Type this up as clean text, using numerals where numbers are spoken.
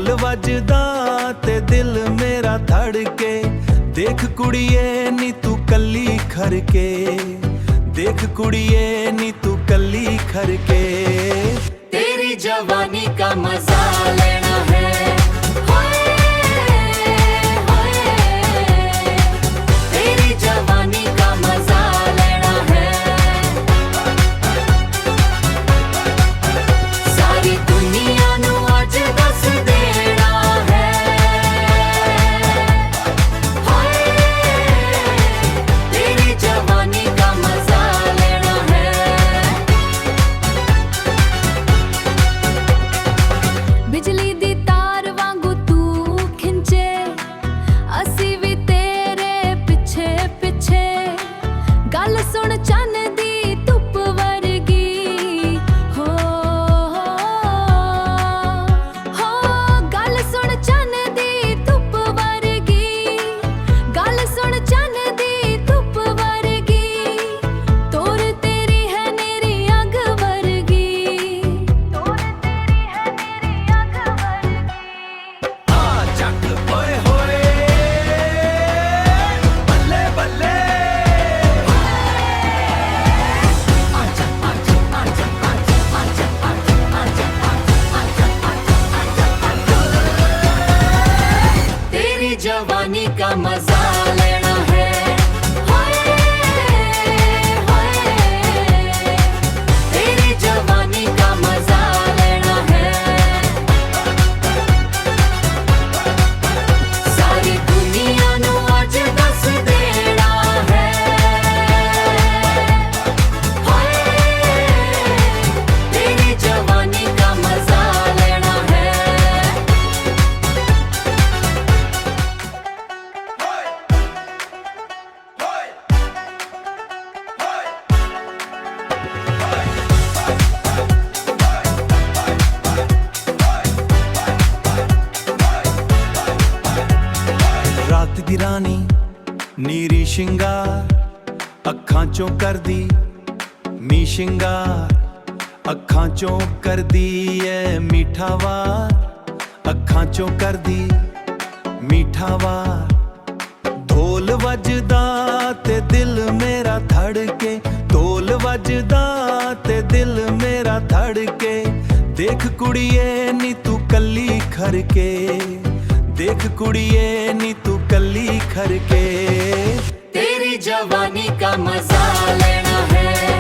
ढोल वजदा ते दिल मेरा धड़के। देख कुड़िए नी तू कली खरके, देख कुड़िए नी तू कली खरके। तेरी जवानी का मजा लेना है, तेरी जवानी का मजा लेना है। सारी दुनिया नू आज दस देना है, तेरी जवानी का मजा लेना है। बिजली दी तार वांगू तू खिंचे, असी भी तेरे पिछे पिछे। गल सुन चन दी धुप वर्गी हो, गल सुन चन दी धुप वर्गी, गल सुन चन दी धुप वर्गी। तोर तेरी है मेरी अग वर्गी, तोर तेरी है मेरी अग वर्गी। आ जग ओए होए बल्ले बल्ले। तेरी जवानी का मजा लेना है, तेरी जवानी का मजा लेना है। सारी दुनिया नू आज दस देना है, तेरी जवानी का मजा लेना है। रात दी रानी नीरी शिंगार, अखां चों करदी मी शिंगार। अखां चों करदी ऐ मीठा वार, अखां चों करदी मीठा वार। ढोल वजदा ते दिल मेरा धड़के, ढोल वजदा ते दिल मेरा धड़के। देख कुड़िए नी तू कली खरके, देख कुड़िए नी तू कली खरके। तेरी जवानी का मजा लेना है,